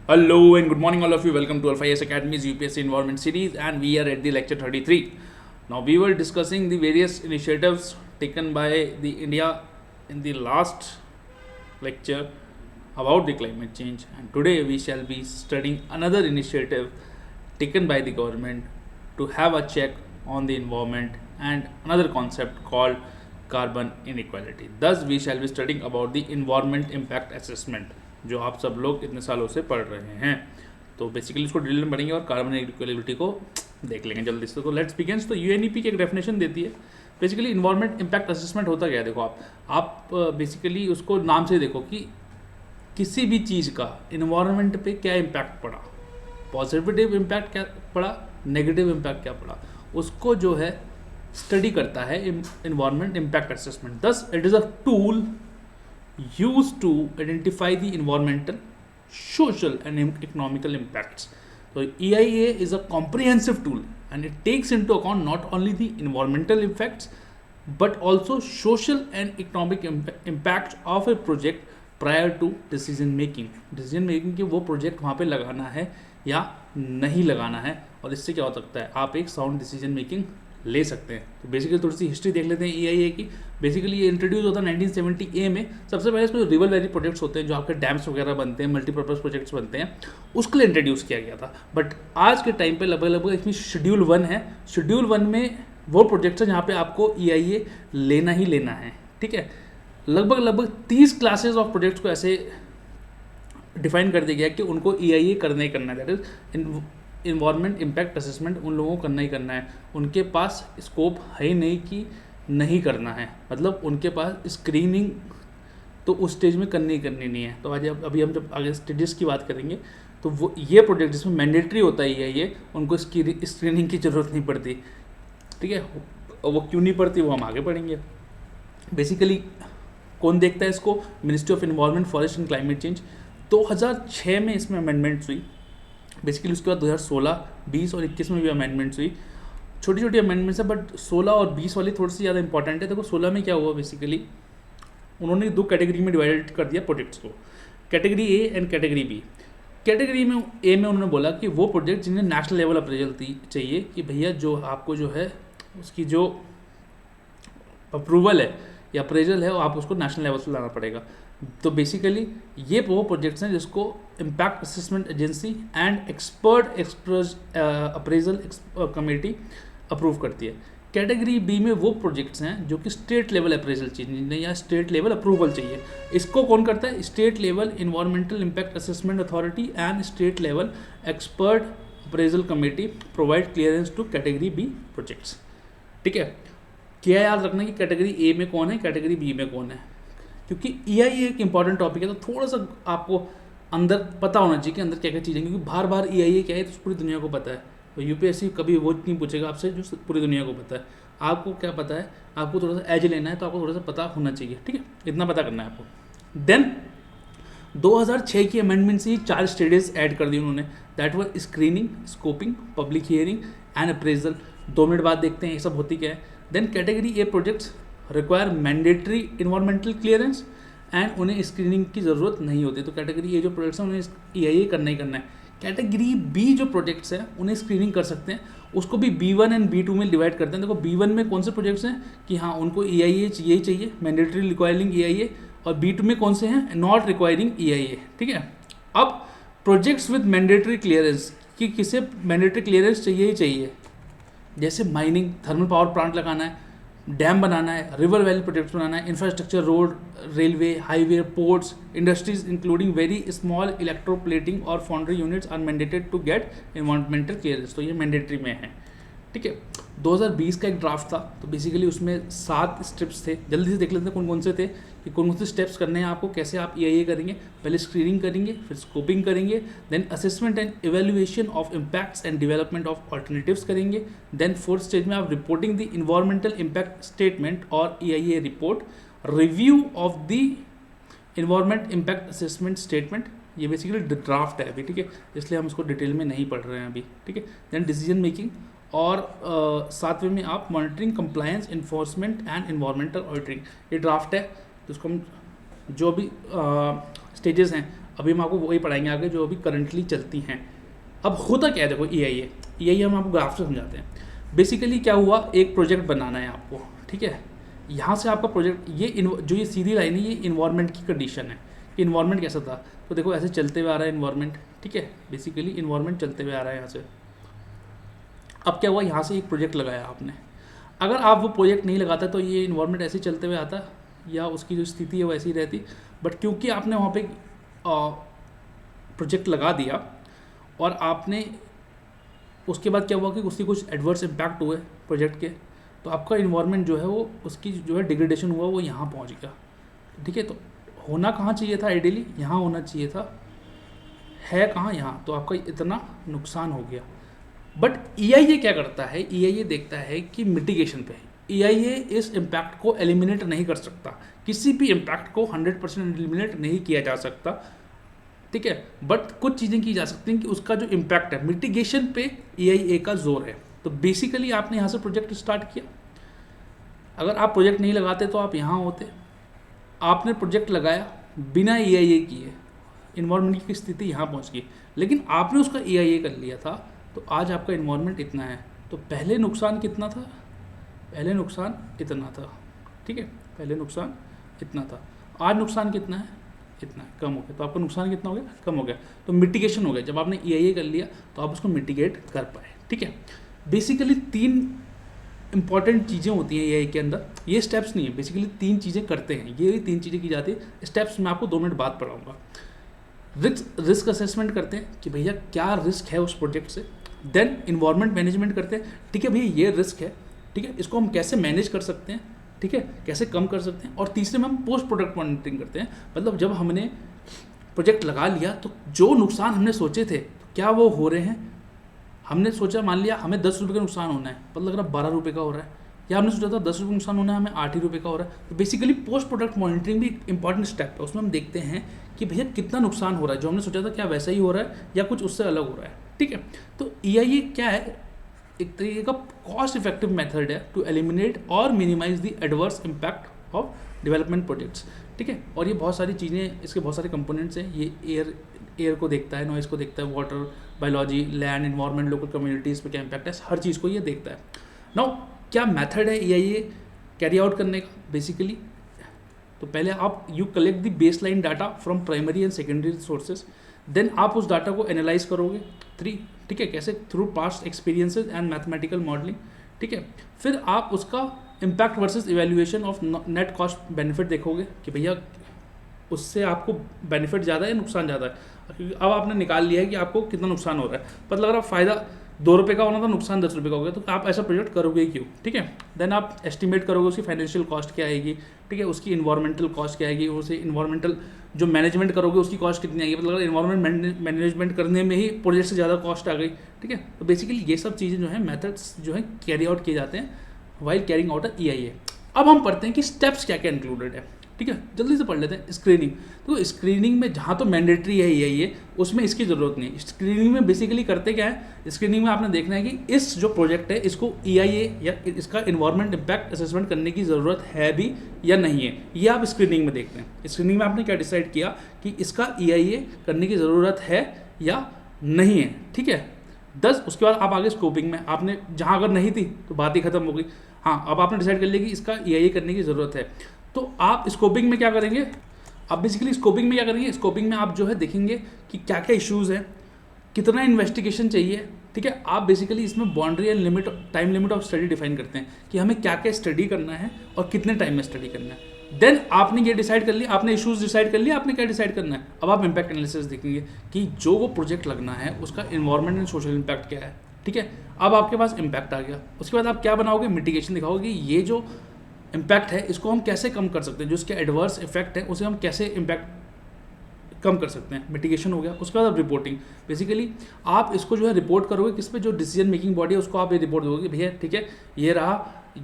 Hello and good morning, all of you. Welcome to Alpha S Academy's UPSC Environment Series, and we are at the lecture 33. Now, we were discussing the various initiatives taken by the India in the last lecture about the climate change, and today we shall be studying another initiative taken by the government to have a check on the environment and another concept called carbon inequality. Thus, we shall be studying about the environment impact assessment, जो आप सब लोग इतने सालों से पढ़ रहे हैं. तो बेसिकली इसको डिटेल में पढ़ेंगे और कार्बन इक्वलिटी को देख लेंगे जल्दी से. तो लेट्स बिगिन. तो यूएनईपी की एक डेफिनेशन देती है. बेसिकली इन्वायरमेंट इम्पैक्ट असेसमेंट होता क्या है, देखो आप बेसिकली उसको नाम से देखो कि किसी भी चीज़ का इन्वायरमेंट पे क्या इम्पैक्ट पड़ा, पॉजिटिव इम्पैक्ट क्या पड़ा, नेगेटिव इम्पैक्ट क्या पड़ा, उसको जो है स्टडी करता है environment impact assessment. Thus it is a tool used to identify the environmental, social and economical impacts. So EIA is a comprehensive tool and it takes into account not only the environmental effects but also social and economic impacts of a project prior to decision making. Decision making कि वो project वहाँ पे लगाना है या नहीं लगाना है, और इससे क्या हो सकता है आप एक साउंड डिसीजन मेकिंग ले सकते हैं. तो बेसिकली थोड़ी सी हिस्ट्री देख लेते हैं EIA की. बेसिकली ये इंट्रोड्यूस होता है 1970 में. सबसे पहले इसमें जो रिवर वैली प्रोजेक्ट्स होते हैं, जो आपके डैम्स वगैरह बनते हैं, मल्टीपर्पज़ प्रोजेक्ट्स बनते हैं, उसके लिए इंट्रोड्यूस किया गया था. बट आज के टाइम पे लगभग इसमें शेड्यूल 1 है. शेड्यूल 1 में वो प्रोजेक्ट्स हैं जहाँ पे आपको EIA लेना ही लेना है. ठीक है, लगभग 30 क्लासेज ऑफ प्रोजेक्ट्स को ऐसे डिफाइन कर दिया गया कि उनको EIA करना ही करना है. That is environment impact assessment उन लोगों को करना ही करना है. उनके पास स्कोप है ही नहीं कि नहीं करना है, मतलब उनके पास स्क्रीनिंग तो उस स्टेज में करनी नहीं है. तो आज अभी हम जब आगे स्टेजेस की बात करेंगे तो वो ये प्रोजेक्ट जिसमें मैंडेटरी होता है ये उनको स्क्रीनिंग की ज़रूरत नहीं पड़ती. ठीक है, वो क्यों नहीं पड़ती वो हम आगे पढ़ेंगे. बेसिकली कौन देखता है इसको? Ministry of environment, forest and climate change. 2006 में इसमें अमेंडमेंट्स हुई. बेसिकली उसके बाद 2016, 20 और 21 में भी अमेंडमेंट्स हुई. छोटी छोटी अमेंडमेंट्स है, बट 16 और 20 वाली थोड़ी सी ज़्यादा इंपॉर्टेंट है. देखो 16 में क्या हुआ, बेसिकली उन्होंने 2 कैटेगरी में डिवाइड कर दिया प्रोजेक्ट्स को, category A and category B. Category में ए में उन्होंने बोला कि वो प्रोजेक्ट जिन्हें नेशनल लेवल अप्रेजल चाहिए, कि भैया जो आपको जो है उसकी जो अप्रूवल है या अप्रेजल है वो आप उसको नेशनल लेवल से लाना पड़ेगा. तो बेसिकली ये वो प्रोजेक्ट्स हैं जिसको impact assessment agency and expert appraisal committee approve करती है. कैटेगरी बी में वो प्रोजेक्ट्स हैं जो कि स्टेट लेवल अप्रेजल चाहिए या स्टेट लेवल अप्रूवल चाहिए. इसको कौन करता है? State level environmental impact assessment authority and state level expert appraisal committee provide clearance to category B projects. ठीक है, क्या याद रखना कि कैटेगरी ए में कौन है, कैटेगरी बी में कौन है, क्योंकि EIA एक इंपॉर्टेंट टॉपिक है. तो थोड़ा सा आपको अंदर पता होना चाहिए कि अंदर क्या क्या चीज़ें, क्योंकि बार EIA क्या है तो पूरी दुनिया को पता है. तो UPSC कभी वो नहीं पूछेगा आपसे जो पूरी दुनिया को पता है. आपको क्या पता है, आपको थोड़ा सा एज लेना है तो आपको थोड़ा सा पता होना चाहिए. ठीक है, इतना पता करना है आपको. देन 2006 की अमेंडमेंट से ही 4 स्टेजेस ऐड कर दी उन्होंने. That were screening, scoping, public hearing and appraisal. 2 minute बाद देखते हैं ये सब होती क्या है. Then category A projects require mandatory environmental clearance and उन्हें स्क्रीनिंग की ज़रूरत नहीं होती. तो कैटेगरी ए जो प्रोजेक्ट्स हैं उन्हें EIA करना ही करना है. कैटेगरी बी जो प्रोजेक्ट्स हैं उन्हें स्क्रीनिंग कर सकते हैं. उसको भी B1 एंड B2 में डिवाइड करते हैं. देखो B1 में कौन से प्रोजेक्ट्स हैं कि हाँ उनको EIA चाहिए, मैंडेटरी रिक्वायरिंग EIA, और B2 में कौन से हैं नॉट रिक्वायरिंग EIA. ठीक है, अब प्रोजेक्ट्स विद मैंडेटरी क्लियरेंस कि किसे मैंडेटरी क्लियरेंस चाहिए ही चाहिए, जैसे माइनिंग, थर्मल पावर प्लांट लगाना है, डैम बनाना है, रिवर वैली प्रोजेक्ट्स बनाना है, infrastructure, road, railway, highway, ports, industries including very small electroplating और foundry units are mandated to get environmental clearance. तो ये मैंडेटरी में है. ठीक है, 2020 का एक ड्राफ्ट था. तो बेसिकली उसमें 7 स्टेप्स थे. जल्दी से देख लेते हैं कौन कौन से थे कि कौन कौन से स्टेप्स करने हैं आपको, कैसे आप EIA करेंगे. पहले स्क्रीनिंग करेंगे, फिर स्कोपिंग करेंगे, then assessment and evaluation of impacts and development of alternatives करेंगे. देन 4th स्टेज में आप reporting the environmental impact statement और EIA report, review of the environment impact assessment statement. ये बेसिकली ड्राफ्ट है अभी. ठीक है, इसलिए हम इसको डिटेल में नहीं पढ़ रहे हैं अभी. ठीक है, देन डिसीजन मेकिंग, और 7वें में आप monitoring, compliance, enforcement and environmental auditing. ये ड्राफ्ट है. तो उसको हम जो भी स्टेजेस हैं अभी हम आपको वही पढ़ाएंगे आगे जो अभी करंटली चलती हैं। अब होता क्या है, देखो EIA हम आपको ग्राफ से समझाते हैं। बेसिकली क्या हुआ, एक प्रोजेक्ट बनाना है आपको, ठीक है। यहाँ से आपका प्रोजेक्ट जो ये सीधी लाइन है ये इन्वायरमेंट की कंडीशन है कि इन्वायरमेंट कैसा था। तो देखो ऐसे चलते हुए आ रहा है इन्वायरमेंट, ठीक है, बेसिकली इन्वायरमेंट चलते हुए आ रहा है यहाँ से। अब क्या हुआ, यहाँ से एक प्रोजेक्ट लगाया आपने, अगर आप वो प्रोजेक्ट नहीं लगाता तो ये इन्वायरमेंट ऐसे चलते हुए आता या उसकी जो स्थिति है वैसी रहती। बट क्योंकि आपने वहाँ पे प्रोजेक्ट लगा दिया और आपने उसके बाद क्या हुआ कि उसकी कुछ एडवर्स इम्पैक्ट हुए प्रोजेक्ट के, तो आपका इन्वायरमेंट जो है वो उसकी जो है डिग्रेडेशन हुआ वो यहाँ पहुँच गया, ठीक है। तो होना कहाँ चाहिए था, आइडियली यहाँ होना चाहिए था, है कहाँ, यहाँ। तो आपका इतना नुकसान हो गया। बट EIA क्या करता है, EIA देखता है कि मिटिगेशन पे EIA इस इम्पैक्ट को एलिमिनेट नहीं कर सकता, किसी भी इम्पैक्ट को 100% एलिमिनेट नहीं किया जा सकता, ठीक है। बट कुछ चीज़ें की जा सकती हैं कि उसका जो इम्पैक्ट है मिटिगेशन पे EIA का जोर है। तो बेसिकली आपने यहाँ से प्रोजेक्ट स्टार्ट किया, अगर आप प्रोजेक्ट नहीं लगाते तो आप यहाँ होते। आपने प्रोजेक्ट लगाया बिना EIA किए, इन्वायरमेंट की स्थिति यहाँ पहुँच गई, लेकिन आपने उसका EIA कर लिया था तो आज आपका इन्वायरमेंट इतना है। तो पहले नुकसान कितना था, पहले नुकसान इतना था, ठीक है, पहले नुकसान इतना था, आज नुकसान कितना है, इतना है, कम हो गया। तो आपका नुकसान कितना हो गया, कम हो गया। तो मिटिगेशन हो गया, जब आपने EIA कर लिया तो आप उसको मिटिगेट कर पाए, ठीक है। बेसिकली 3 इंपॉर्टेंट चीज़ें होती हैं EIA के अंदर, ये स्टेप्स नहीं है, बेसिकली 3 चीज़ें करते हैं, ये 3 चीज़ें की जाती है। स्टेप्स मैं आपको 2 मिनट बाद पढ़ाऊँगा। रिस्क असेसमेंट करते हैं कि भैया क्या रिस्क है उस प्रोजेक्ट से, देन इन्वायरमेंट मैनेजमेंट करते हैं, ठीक है भैया ये रिस्क है, ठीक है, इसको हम कैसे मैनेज कर सकते हैं, ठीक है, कैसे कम कर सकते हैं। और तीसरे में हम पोस्ट प्रोडक्ट मॉनिटरिंग करते हैं, मतलब जब हमने प्रोजेक्ट लगा लिया तो जो नुकसान हमने सोचे थे क्या वो हो रहे हैं। हमने सोचा, मान लिया हमें 10 रुपये का नुकसान होना है, पता लग रहा 12 रुपये का हो रहा है, या हमने सोचा था 10 रुपये नुकसान होना है, हमें 8 ही रुपये का हो रहा है। तो बेसिकली पोस्ट प्रोडक्ट मॉनिटरिंग भी एक इंपॉर्टेंट स्टेप है, उसमें हम देखते हैं कि भैया कितना नुकसान हो रहा है, जो हमने सोचा था क्या वैसा ही हो रहा है या कुछ उससे अलग हो रहा है, ठीक है। तो EIA क्या है, एक तरीके का कॉस्ट इफेक्टिव मेथड है टू एलिमिनेट और minimize the adverse impact of development projects, ठीक है। और ये बहुत सारी चीज़ें, इसके बहुत सारे कंपोनेंट्स हैं। ये एयर को देखता है, नॉइज़ को देखता है, water, biology, land, environment, local communities पे क्या इम्पैक्ट है, हर चीज़ को ये देखता है। नाउ क्या मेथड है EIA कैरी आउट करने का, बेसिकली तो पहले आप you collect the base line data from primary and secondary sources, then आप उस डाटा को एनालाइज करोगे, 3, ठीक है, कैसे, through past experiences and mathematical modelling, ठीक है। फिर आप उसका impact versus evaluation of net cost benefit देखोगे कि भैया उससे आपको बेनिफिट ज़्यादा है, नुकसान ज़्यादा है, क्योंकि अब आपने निकाल लिया है कि आपको कितना नुकसान हो रहा है, पता लग रहा फ़ायदा 2 रुपये का होना था, नुकसान 10 रुपये का हो गया, तो आप ऐसा प्रोजेक्ट करोगे क्यों, ठीक है। देन आप एस्टिमेट करोगे उसकी फाइनेंशियल कॉस्ट क्या आएगी, ठीक है, उसकी इन्वायरमेंटल कॉस्ट क्या आएगी, उसे इन्वायरमेंटल जो मैनेजमेंट करोगे उसकी कॉस्ट कितनी आएगी, मतलब इन्वायरमेंट मैनेजमेंट करने में ही प्रोजेक्ट से ज़्यादा कॉस्ट आ गई, ठीक है। तो बेसिकली ये सब चीज़ें जो है मेथड्स जो है कैरी आउट किए जाते हैं वाइल कैरिंग आउट EIA। अब हम पढ़ते हैं कि स्टेप्स क्या क्या इंक्लूडेड है, ठीक है, जल्दी से पढ़ लेते हैं। स्क्रीनिंग, तो स्क्रीनिंग में जहाँ तो मैंडेटरी है EIA, उसमें इसकी ज़रूरत नहीं है। स्क्रीनिंग में बेसिकली करते क्या है, स्क्रीनिंग में आपने देखना है कि इस जो प्रोजेक्ट है इसको EIA या इसका इन्वायरमेंट इम्पैक्ट असेसमेंट करने की ज़रूरत है भी या नहीं है, ये आप स्क्रीनिंग में देखते हैं। स्क्रीनिंग में आपने क्या डिसाइड किया कि इसका EIA करने की ज़रूरत है या नहीं है, ठीक है। 10, उसके बाद आप आगे स्कोपिंग में, आपने जहाँ अगर नहीं थी तो बात ही खत्म हो गई। हाँ, अब आपने डिसाइड कर लिया कि इसका EIA करने की ज़रूरत है, तो आप स्कोपिंग में क्या करेंगे, आप बेसिकली स्कोपिंग में क्या करेंगे, स्कोपिंग में आप जो है देखेंगे कि क्या क्या इश्यूज़ हैं, कितना इन्वेस्टिगेशन चाहिए, ठीक है। आप बेसिकली इसमें boundary and limit, time limit of study define करते हैं कि हमें क्या क्या स्टडी करना है और कितने टाइम में स्टडी करना है। देन आपने ये डिसाइड कर लिया, आपने इश्यूज डिसाइड कर लिया, आपने क्या डिसाइड करना है। अब आप इम्पैक्ट एनालिसिस देखेंगे कि जो वो प्रोजेक्ट लगना है उसका इन्वायरमेंट एंड सोशल इम्पैक्ट क्या है, ठीक है। अब आपके पास इम्पैक्ट आ गया, उसके बाद आप क्या बनाओगे, मिटिगेशन दिखाओगे कि ये जो इम्पैक्ट है इसको हम कैसे कम कर सकते हैं, जो इसके एडवर्स इफेक्ट है उसे हम कैसे इम्पैक्ट कम कर सकते हैं, मिटिगेशन हो गया। उसके बाद अब रिपोर्टिंग, बेसिकली आप इसको जो है रिपोर्ट करोगे किस पे, जो डिसीजन मेकिंग बॉडी है उसको आप ये रिपोर्ट दोगे, भैया ठीक है ये रहा,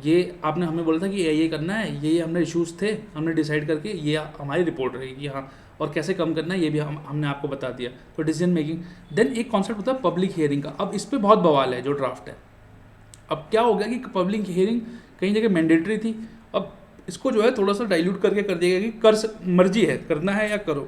ये आपने हमें बोला था कि ये करना है, ये हमने इशूज़ थे, हमने डिसाइड करके ये हमारी रिपोर्ट रहेगी यहाँ, और कैसे कम करना है ये भी हमने आपको बता दिया। तो डिसीजन मेकिंग। देन एक कॉन्सेप्ट होता है पब्लिक हियरिंग का। अब इस पर बहुत बवाल है जो ड्राफ्ट है। अब क्या हो गया कि पब्लिक हियरिंग कई जगह मैंडेटरी थी, अब इसको जो है थोड़ा सा डाइल्यूट करके कर दिया गया कि मर्जी है, करना है या करो।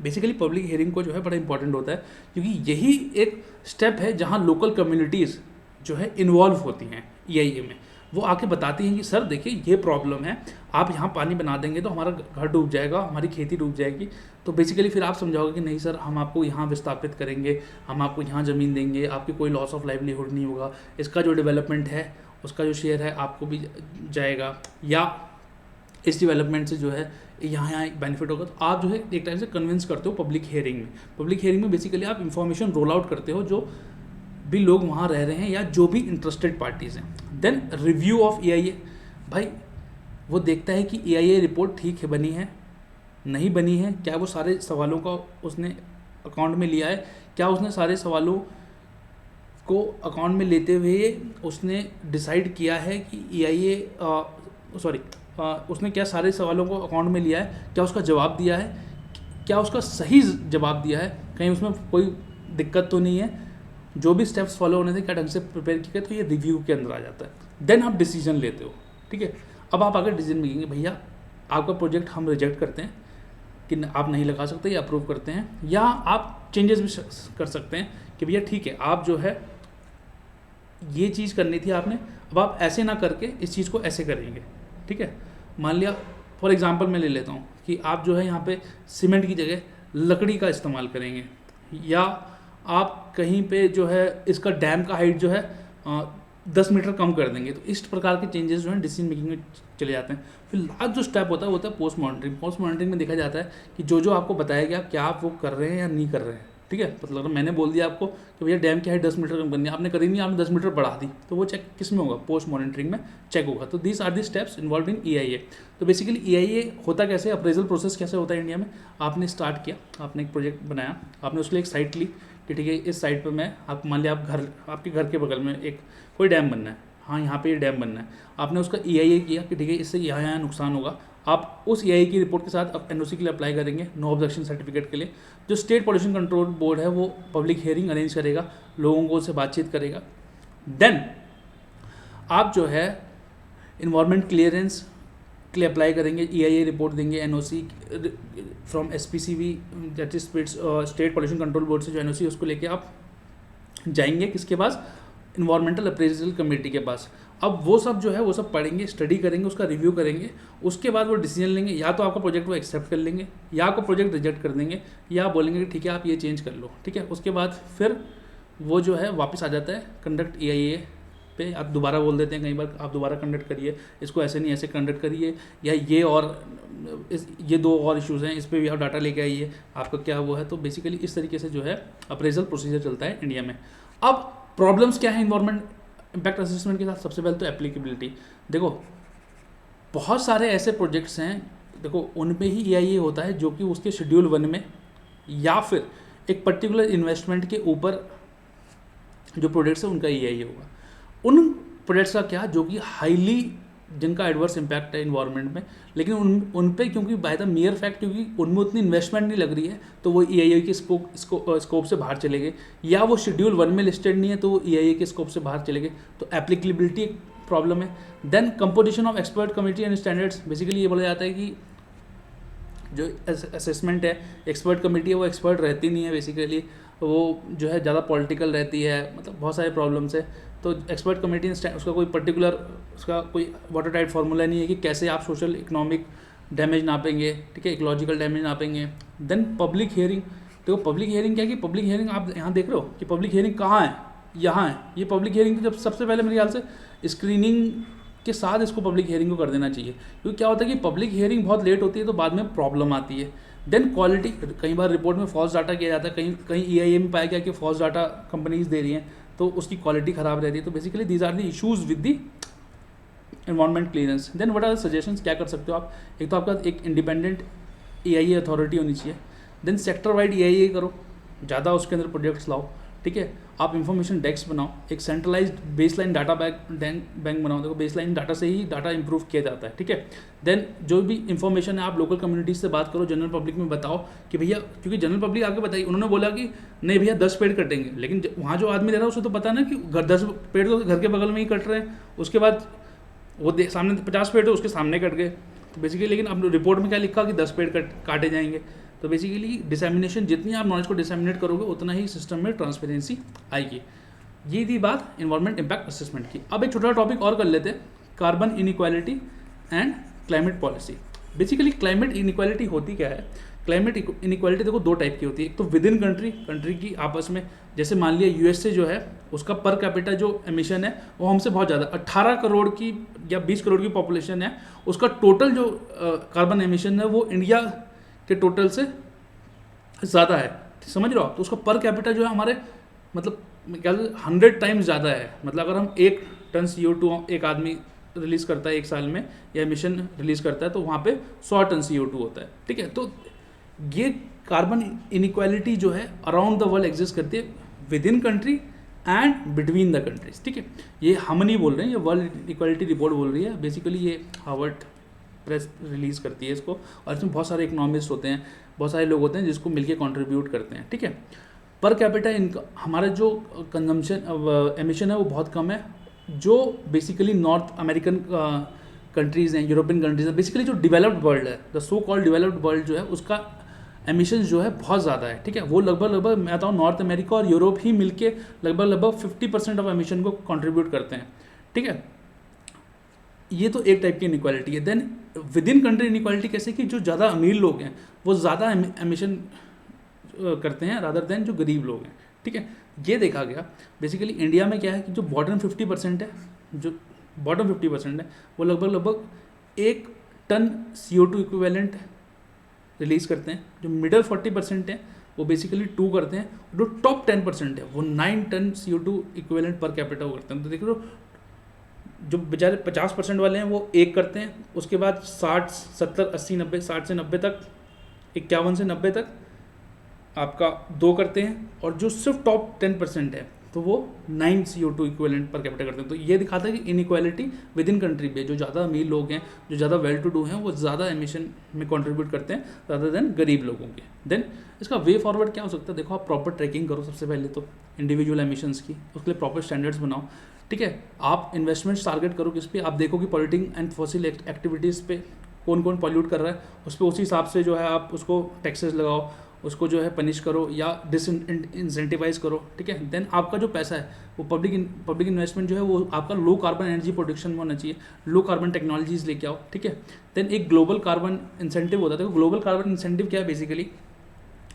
बेसिकली पब्लिक हियरिंग को जो है बड़ा इंपॉर्टेंट होता है, क्योंकि यही एक स्टेप है जहाँ लोकल कम्युनिटीज़ जो है इन्वॉल्व होती हैं EIA में। वो आके बताती हैं कि सर देखिए ये प्रॉब्लम है, आप यहाँ पानी बना देंगे तो हमारा घर डूब जाएगा, हमारी खेती डूब जाएगी। तो बेसिकली फिर आप समझाओगे कि नहीं सर, हम आपको यहाँ विस्थापित करेंगे, हम आपको यहाँ ज़मीन देंगे, आपकी कोई लॉस ऑफ लाइवलीहुड नहीं होगा, इसका जो डेवलपमेंट है उसका जो शेयर है आपको भी जाएगा, या इस डेवलपमेंट से जो है यहाँ एक बेनिफिट होगा। तो आप जो है एक टाइम से कन्विंस करते हो पब्लिक हियरिंग में। पब्लिक हियरिंग में बेसिकली आप इंफॉर्मेशन रोल आउट करते हो जो भी लोग वहाँ रह रहे हैं या जो भी इंटरेस्टेड पार्टीज़ हैं। देन रिव्यू ऑफ EIA, भाई वो देखता है कि EIA रिपोर्ट ठीक है, बनी है नहीं बनी है, क्या वो सारे सवालों का उसने अकाउंट में लिया है, क्या उसने सारे सवालों को अकाउंट में लेते हुए उसने डिसाइड किया है कि उसने क्या सारे सवालों को अकाउंट में लिया है, क्या उसका जवाब दिया है, क्या उसका सही जवाब दिया है, कहीं उसमें कोई दिक्कत तो नहीं है, जो भी स्टेप्स फॉलो होने थे क्या ढंग से प्रिपेयर किया। तो ये रिव्यू के अंदर आ जाता है। देन आप डिसीजन लेते हो, ठीक है। अब आप आगे डिसीजन मेकिंग, भैया आपका प्रोजेक्ट हम रिजेक्ट करते हैं कि आप नहीं लगा सकते, या अप्रूव करते हैं, या आप चेंजेस भी कर सकते हैं कि भैया ठीक है आप जो है ये चीज़ करनी थी आपने, अब आप ऐसे ना करके इस चीज़ को ऐसे करेंगे, ठीक है। मान लिया फॉर एग्जांपल मैं ले लेता हूँ कि आप जो है यहाँ पे सीमेंट की जगह लकड़ी का इस्तेमाल करेंगे, या आप कहीं पे जो है इसका डैम का हाइट जो है 10 मीटर कम कर देंगे। तो इस प्रकार के चेंजेस जो हैं डिसीजन मेकिंग में चले जाते हैं। फिर लास्ट जो स्टेप होता है वो होता है पोस्ट मॉनिटरिंग। पोस्ट मॉनिटरिंग में देखा जाता है कि जो आपको बताया गया क्या आप वो कर रहे हैं या नहीं कर रहे हैं, ठीक है। मतलब मैंने बोल दिया आपको कि भैया डैम की हाइट 10 मीटर कम करनी है, आपने करी नहीं, आपने 10 मीटर बढ़ा दी, तो वो चेक किस में होगा, पोस्ट मॉनिटरिंग में चेक होगा। तो these are the steps involve in EIA। तो बेसिकली EIA होता कैसे, अप्रेजल प्रोसेस कैसे होता है इंडिया में। आपने स्टार्ट किया, आपने एक प्रोजेक्ट बनाया, आपने उसके लिए एक साइट ली कि ठीक है इस साइट पर मैं आप मान लिया आपके घर के बगल में एक कोई डैम बनना है, हाँ यहाँ पे ये डैम बनना है, आपने उसका EIA किया कि ठीक है इससे यहाँ नुकसान होगा। आप उस EIA की रिपोर्ट के साथ अब NOC के लिए अप्लाई करेंगे, नो ऑब्जेक्शन सर्टिफिकेट के लिए। जो स्टेट पॉल्यूशन कंट्रोल बोर्ड है वो पब्लिक हियरिंग अरेंज करेगा, लोगों को उससे बातचीत करेगा। देन आप जो है इन्वायरमेंट क्लियरेंस के लिए अप्लाई करेंगे, EIA रिपोर्ट देंगे, NOC from SPCB that is state pollution control board से जो NOC उसको लेके आप जाएंगे किसके पास, इन्वायरमेंटल अप्रेजल कमेटी के पास। अब वो सब जो है वो सब पढ़ेंगे, स्टडी करेंगे, उसका रिव्यू करेंगे, उसके बाद वो डिसीजन लेंगे, या तो आपका प्रोजेक्ट वो एक्सेप्ट कर लेंगे, या आपको प्रोजेक्ट रिजेक्ट कर देंगे, या बोलेंगे कि ठीक है आप ये चेंज कर लो, ठीक है। उसके बाद फिर वो जो है वापस आ जाता है कंडक्ट EIA पे। आप दोबारा बोल देते हैं कई बार आप दोबारा कंडक्ट करिए, इसको ऐसे नहीं ऐसे कंडक्ट करिए, या ये 2 और इश्यूज़ हैं, इस पर भी आप डाटा लेके आइए, आपका क्या वो है। तो बेसिकली इस तरीके से जो है अप्रेजल प्रोसीजर चलता है इंडिया में। अब प्रॉब्लम्स क्या है इन्वायरमेंट इम्पैक्ट असेसमेंट के साथ। सबसे पहले तो एप्लीकेबिलिटी। देखो बहुत सारे ऐसे प्रोजेक्ट्स हैं, देखो उनपे ही EIA होता है जो कि उसके शेड्यूल 1 में या फिर एक पर्टिकुलर इन्वेस्टमेंट के ऊपर जो प्रोजेक्ट्स है उनका EIA होगा। उन प्रोजेक्ट्स का क्या जो कि हाईली जिनका एडवर्स इम्पैक्ट है इन्वायरमेंट में, लेकिन उन पे क्योंकि बाय द मियर फैक्ट क्योंकि उनमें उतनी इन्वेस्टमेंट नहीं लग रही है तो वो EIA के स्कोप से बाहर चले गए, या वो शेड्यूल 1 में लिस्टेड नहीं है तो वो EIA के स्कोप से बाहर चले गए। तो एप्लीकेबिलिटी एक प्रॉब्लम है। Then composition of expert committee and standards. Basically ये बोला जाता है कि जो असेसमेंट है एक्सपर्ट कमेटी है वो एक्सपर्ट रहती नहीं है, बेसिकली वो जो है ज़्यादा पॉलिटिकल रहती है, मतलब बहुत सारे प्रॉब्लम्स है। तो एक्सपर्ट कमेटी उसका कोई पर्टिकुलर उसका कोई वाटर टाइट फार्मूला नहीं है कि कैसे आप सोशल इकोनॉमिक डैमेज नापेंगे, ठीक है, इकोलॉजिकल डैमेज नापेंगे। Then public hearing. देखो पब्लिक हियरिंग क्या है कि पब्लिक हियरिंग आप यहाँ देख रहे हो कि पब्लिक हियरिंग कहाँ है, यहाँ है। ये पब्लिक हियरिंग जब सबसे पहले मेरे ख्याल से स्क्रीनिंग के साथ इसको पब्लिक हियरिंग को कर देना चाहिए, क्योंकि क्या होता है कि पब्लिक हियरिंग बहुत लेट होती है तो बाद में प्रॉब्लम आती है। Then quality. कई बार रिपोर्ट में फॉल्स डाटा किया जाता है, कहीं EIA में पाया गया कि फॉल्स डाटा कंपनीज दे रही हैं तो उसकी क्वालिटी ख़राब रहती है। तो basically these are the issues with the environment clearance. Then what are the suggestions, क्या कर सकते हो आप। एक तो आपका एक इंडिपेंडेंट EIA अथॉरिटी होनी चाहिए। देन सेक्टर वाइड EIA करो, ज़्यादा उसके अंदर प्रोजेक्ट्स लाओ, ठीक है। आप इंफॉर्मेशन डेस्क बनाओ, एक सेंट्रलाइज्ड बेसलाइन डाटा बैंक बनाओ। देखो बेसलाइन डाटा से ही डाटा इंप्रूव किया जाता है, ठीक है। देन जो भी इंफॉर्मेशन है आप लोकल कम्युनिटीज से बात करो, जनरल पब्लिक में बताओ कि भैया, क्योंकि जनरल पब्लिक आगे बताइए, उन्होंने बोला कि नहीं भैया 10 पेड़ कटेंगे, लेकिन वहाँ जो आदमी रह रहा है उसे तो पता ना कि 10 पेड़ तो घर के बगल में ही कट रहे हैं, उसके बाद वो सामने 50 पेड़ तो उसके सामने कट गए। तो बेसिकली लेकिन अब रिपोर्ट में क्या लिखा कि 10 पेड़ काटे जाएंगे, तो बेसिकली डिसएमिनेशन, जितनी आप नॉलेज को डिसएमिनेट करोगे उतना ही सिस्टम में ट्रांसपेरेंसी आएगी। ये थी बात इन्वायरमेंट इम्पैक्ट असेसमेंट की। अब एक छोटा टॉपिक और कर लेते हैं, carbon inequality and climate policy. Basically climate inequality होती क्या है? क्लाइमेट इनइक्वालिटी देखो दो टाइप की होती है। एक तो विद इन कंट्री की आपस में, जैसे मान लिया यूएसए जो है उसका पर कैपिटा जो एमिशन है वो हमसे बहुत ज़्यादा 18 करोड़ की या 20 करोड़ की पॉपुलेशन है, उसका टोटल जो कार्बन एमिशन है वो इंडिया के टोटल से ज़्यादा है, समझ रहे हो आप? तो उसका पर कैपिटा जो है हमारे मतलब क्या 100 टाइम्स ज़्यादा है। मतलब अगर हम 1 टन CO2 एक आदमी रिलीज़ करता है एक साल में या एमिशन रिलीज़ करता है तो वहाँ पे 100 टन CO2 होता है, ठीक है। तो ये कार्बन इनइक्वालिटी जो है अराउंड द वर्ल्ड एग्जिस्ट करती है, with in country and between the countries, ठीक है। ये हम नहीं बोल रहे हैं, ये वर्ल्ड इक्वालिटी रिपोर्ट बोल रही है। बेसिकली ये हार्वर्ड प्रेस रिलीज़ करती है इसको, और इसमें बहुत सारे इकोनॉमिस्ट होते हैं, बहुत सारे लोग होते हैं जिसको मिलके कंट्रीब्यूट करते हैं, ठीक है। पर कैपिटा इनका हमारा जो कंजम्पशन एमिशन है वो बहुत कम है। जो बेसिकली नॉर्थ अमेरिकन कंट्रीज़ हैं, यूरोपियन कंट्रीज़ हैं, बेसिकली जो डेवलप्ड वर्ल्ड है, the so called developed world जो है उसका एमिशन जो है बहुत ज़्यादा है, ठीक है। वो लगभग मैं बताऊँ नॉर्थ अमेरिका और यूरोप ही मिलके लगभग 50% ऑफ एमिशन को कंट्रीब्यूट करते हैं, ठीक है। ये तो एक टाइप की इनइक्वालिटी है। Then with in country inequality कैसे कि जो ज़्यादा अमीर लोग हैं वो ज़्यादा एमिशन करते हैं रादर देन जो गरीब लोग हैं, ठीक है। ये देखा गया बेसिकली इंडिया में क्या है कि जो बॉटम 50% है, जो बॉटम 50% है वो लगभग 1 टन CO2 इक्विवेलेंट रिलीज़ करते हैं। जो मिडल 40% है वो बेसिकली 2 करते हैं। जो टॉप 10% है वो 9 ton CO2 equivalent per capita करते हैं। तो देख लो जो बेचारे 50% वाले हैं वो 1 करते हैं, उसके बाद 60, 70, 80, 90, 60 से 90 तक, 51 से 90 तक आपका 2 करते हैं, और जो सिर्फ टॉप 10% है तो वो 9 CO2 इक्विवेलेंट पर कैपिटा करते हैं। तो ये दिखाता है कि इनइक्वालिटी विद इन कंट्री पे जो ज़्यादा अमीर लोग हैं, जो ज़्यादा वेल टू डू हैं, वो ज़्यादा एमिशन में कंट्रीब्यूट करते हैं रादर देन गरीब लोगों के। देन इसका वे फॉरवर्ड क्या हो सकता है? देखो आप प्रॉपर ट्रैकिंग करो सबसे पहले तो इंडिविजुअल एमिशंस की, उसके लिए प्रॉपर स्टैंडर्ड्स बनाओ, ठीक है। आप इन्वेस्टमेंट्स टारगेट करो किस पे? आप देखो कि पॉल्यूटिंग एंड फॉसिल एक्टिविटीज़ पे कौन कौन पॉल्यूट कर रहा है, उस पर उसी हिसाब से जो है आप उसको टैक्सेस लगाओ, उसको जो है पनिश करो या इंसेंटिवाइज करो, ठीक है। देन आपका जो पैसा है वो पब्लिक इन्वेस्टमेंट जो है वो आपका लो कार्बन एनर्जी प्रोडक्शन में होना चाहिए, लो कार्बन टेक्नोलॉजीज लेके आओ, ठीक है। देन एक ग्लोबल कार्बन इंसेंटिव होता है। ग्लोबल कार्बन इंसेंटिव क्या है? बेसिकली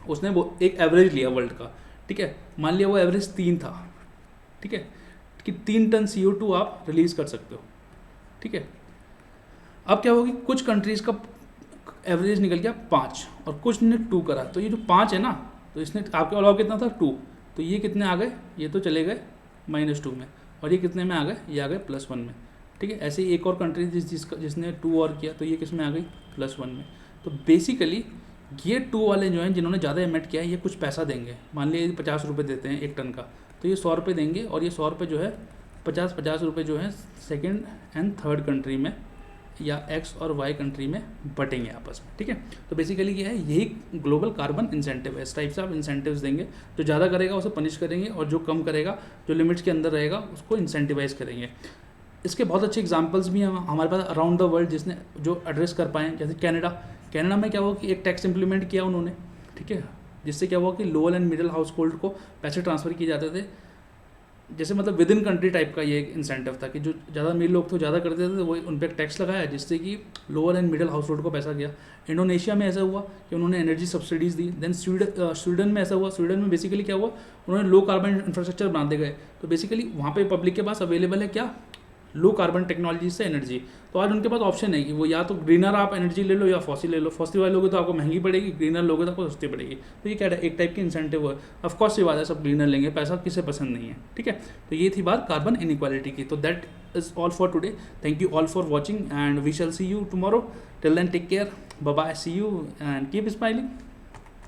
उसने वो एक एवरेज लिया वर्ल्ड का, ठीक है। मान लिया वो एवरेज 3 था, ठीक है, कि 3 टन CO2 आप रिलीज़ कर सकते हो, ठीक है। अब क्या होगी, कुछ कंट्रीज़ का एवरेज निकल गया 5 और कुछ ने 2 करा, तो ये जो 5 है ना, तो इसने आपके अलावा कितना था 2, तो ये कितने आ गए? ये तो चले गए -2 में, और ये कितने में आ गए? ये आ गए +1 में, ठीक है। ऐसे ही एक और कंट्री जिसने 2 और किया, तो ये किस में आ गई? +1 में। तो बेसिकली ये 2 वाले जो हैं जिन्होंने ज़्यादा एमिट किया है ये कुछ पैसा देंगे। मान लीजिए 50 रुपये देते हैं 1 टन का, तो ये 100 रुपये देंगे, और ये 100 रुपये जो है 50 रुपये जो है सेकेंड एंड थर्ड कंट्री में या X और Y कंट्री में बटेंगे आपस में, ठीक है। तो बेसिकली ये है, यही ग्लोबल कार्बन इंसेंटिव है। इस टाइप से आप इंसेंटिव्स देंगे, जो ज़्यादा करेगा उसे पनिश करेंगे, और जो कम करेगा, जो लिमिट्स के अंदर रहेगा, उसको इंसेंटिवाइज करेंगे। इसके बहुत अच्छे एग्जांपल्स भी हैं हमारे पास अराउंड द वर्ल्ड जिसने जो एड्रेस कर पाए, जैसे कनाडा में क्या हुआ कि एक टैक्स इंप्लीमेंट किया उन्होंने, ठीक है, जिससे क्या हुआ कि lower and middle house hold को पैसे ट्रांसफ़र किए जाते थे। जैसे मतलब विद इन कंट्री टाइप का ये एक इंसेंटिव था कि जो ज़्यादा अमीर लोग थे ज़्यादा करते थे, वो उन पर टैक्स लगाया, जिससे कि lower and middle house hold को पैसा गया। इंडोनेशिया में ऐसा हुआ कि उन्होंने एनर्जी सब्सिडीज़ दी। देन स्वीडन में ऐसा हुआ। स्वीडन में बेसिकली क्या हुआ, उन्होंने लो कार्बन इंफ्रास्ट्रक्चर बनाते गए, तो बेसिकली वहाँ पे पब्लिक के पास अवेलेबल है क्या? लो कार्बन टेक्नोलॉजी से एनर्जी। तो आज उनके पास ऑप्शन है कि वो या तो ग्रीनर आप एनर्जी ले लो या फॉसिल ले लो। फॉसिल वाले लोगे तो आपको महंगी पड़ेगी, ग्रीनर लोगे तो आपको सस्ती पड़ेगी। तो ये क्या है, एक टाइप की इंसेंटिव है। ऑफकोर्स ये बात है, सब ग्रीनर लेंगे, पैसा किसे पसंद नहीं है, ठीक है। तो ये थी बात कार्बन इनइक्वालिटी की। तो that is all for today. Thank you all for watching and we shall see you tomorrow. Till then take care, bye bye, see you and keep smiling.